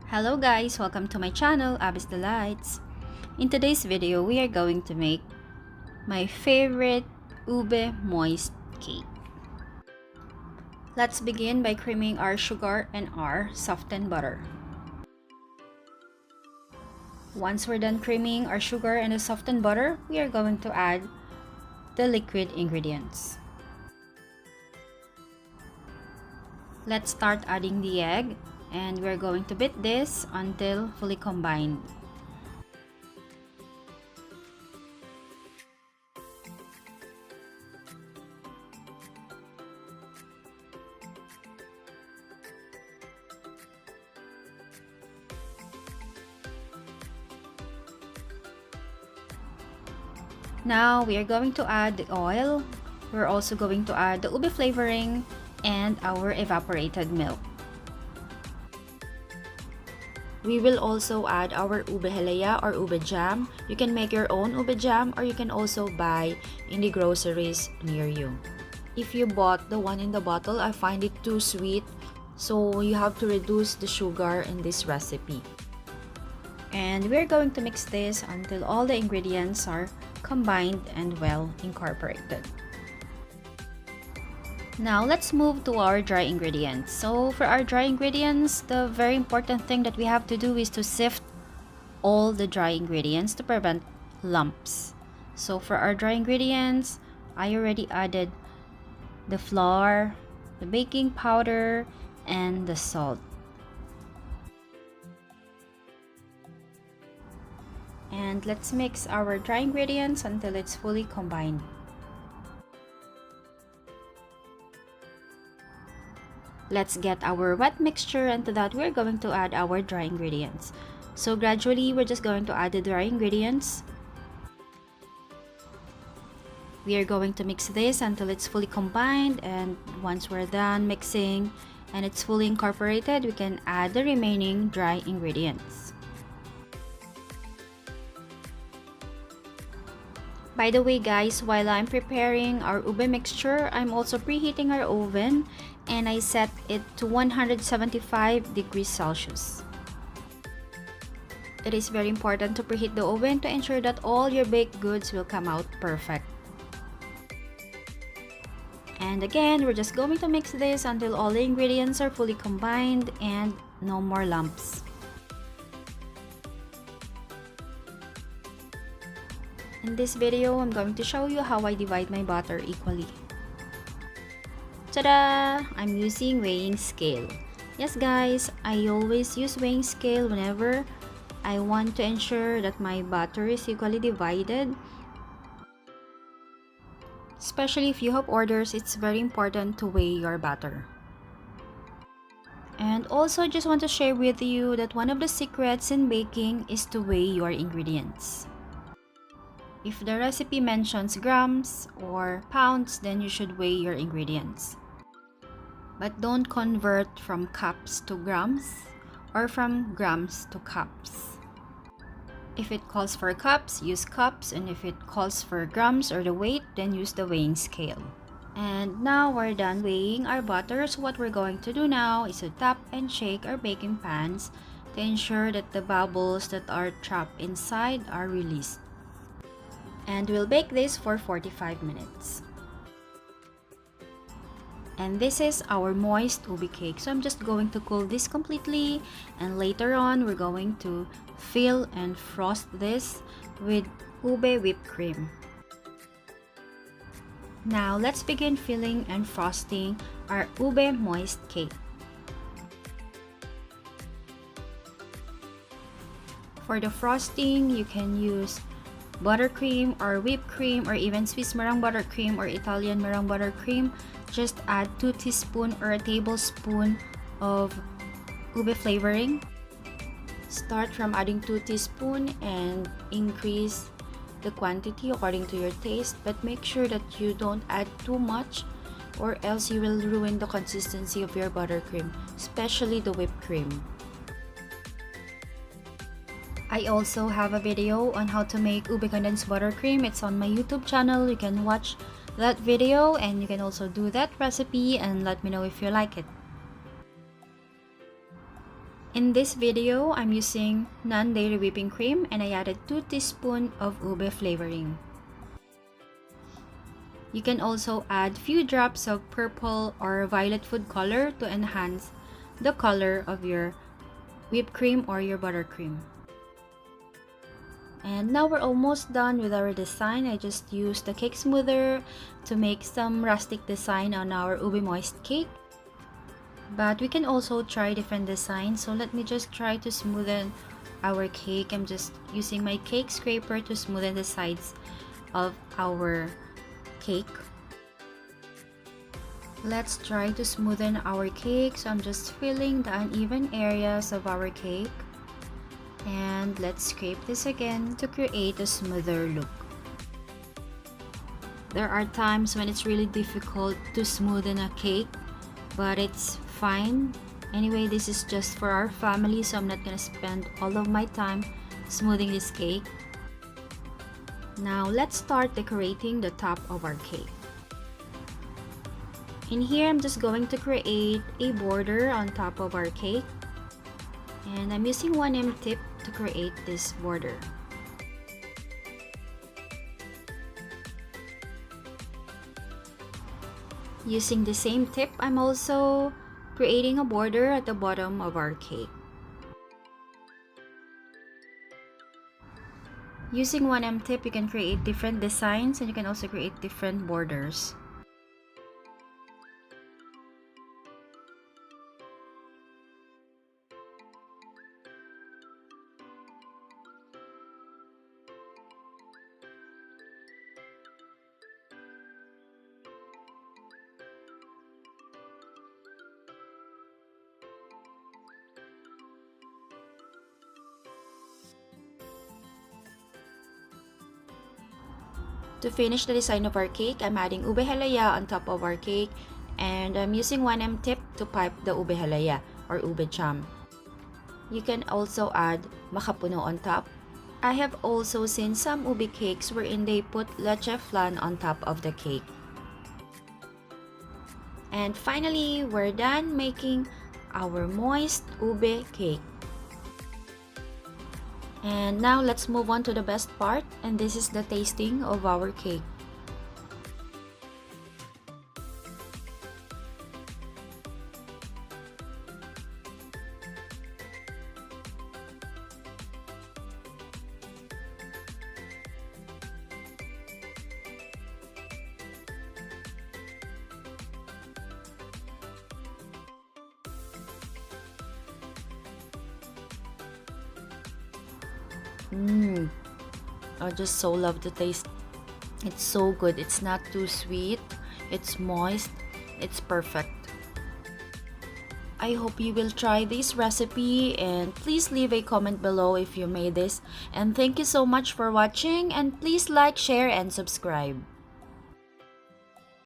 Hello guys, welcome to my channel, Abby's Delights. In today's video, we are going to make my favorite ube moist cake. Let's begin by creaming our sugar and our softened butter. Once we're done creaming our sugar and the softened butter, we are going to add the liquid ingredients. Let's start adding the egg. And we're going to beat this until fully combined. Now we are going to add the oil. We're also going to add the ube flavoring and our evaporated milk. We will also add our ube halaya or ube jam. You can make your own ube jam or you can also buy in the groceries near you. If you bought the one in the bottle, I find it too sweet, so you have to reduce the sugar in this recipe. And we're going to mix this until all the ingredients are combined and well incorporated. Now let's move to our dry ingredients. So for our dry ingredients, the very important thing that we have to do is to sift all the dry ingredients to prevent lumps. So for our dry ingredients, I already added the flour, the baking powder, and the salt. And let's mix our dry ingredients until it's fully combined. Let's get our wet mixture, and to that we're going to add our dry ingredients. So gradually we're just going to add the dry ingredients. We are going to mix this until it's fully combined, and once we're done mixing and it's fully incorporated, we can add the remaining dry ingredients. By the way guys, while I'm preparing our ube mixture, I'm also preheating our oven and I set it to 175 degrees Celsius. It is very important to preheat the oven to ensure that all your baked goods will come out perfect. And again, we're just going to mix this until all the ingredients are fully combined and no more lumps. In this video, I'm going to show you how I divide my butter equally. Ta-da! I'm using weighing scale. Yes guys, I always use weighing scale whenever I want to ensure that my butter is equally divided. Especially if you have orders, it's very important to weigh your butter. And also, I just want to share with you that one of the secrets in baking is to weigh your ingredients. If the recipe mentions grams or pounds, then you should weigh your ingredients. But don't convert from cups to grams or from grams to cups. If it calls for cups, use cups, and if it calls for grams or the weight, then use the weighing scale. And now we're done weighing our butter, so what we're going to do now is to tap and shake our baking pans to ensure that the bubbles that are trapped inside are released. And we'll bake this for 45 minutes. And this is our moist ube cake. So I'm just going to cool this completely, and later on we're going to fill and frost this with ube whipped cream. Now let's begin filling and frosting our ube moist cake. For the frosting, you can use buttercream or whipped cream or even Swiss meringue buttercream or Italian meringue buttercream. Just add 2 teaspoons or a tablespoon of ube flavoring. Start from adding 2 teaspoons and increase the quantity according to your taste, but make sure that you don't add too much or else you will ruin the consistency of your buttercream, especially the whipped cream. I also have a video on how to make ube condensed buttercream. It's on my YouTube channel. You can watch that video and you can also do that recipe and let me know if you like it. In this video, I'm using non-dairy whipping cream and I added 2 teaspoons of ube flavoring. You can also add few drops of purple or violet food color to enhance the color of your whipped cream or your buttercream. And now we're almost done with our design. I just used the cake smoother to make some rustic design on our ube moist cake. But we can also try different designs. So let me just try to smoothen our cake. I'm just using my cake scraper to smoothen the sides of our cake. Let's try to smoothen our cake. So I'm just filling the uneven areas of our cake. And let's scrape this again to create a smoother look. There are times when it's really difficult to smoothen a cake, but it's fine. Anyway, this is just for our family, so I'm not gonna spend all of my time smoothing this cake. Now let's start decorating the top of our cake. In here, I'm just going to create a border on top of our cake. And I'm using 1M tip to create this border. Using the same tip, I'm also creating a border at the bottom of our cake. Using 1M tip, you can create different designs and you can also create different borders. To finish the design of our cake, I'm adding ube halaya on top of our cake and I'm using 1M tip to pipe the ube halaya or ube jam. You can also add makapuno on top. I have also seen some ube cakes wherein they put leche flan on top of the cake. And finally, we're done making our moist ube cake. And now let's move on to the best part, and this is the tasting of our cake. I just so love the taste. It's so good. It's not too sweet. It's moist. It's perfect. I hope you will try this recipe and please leave a comment below if you made this. And thank you so much for watching and please like, share, and subscribe.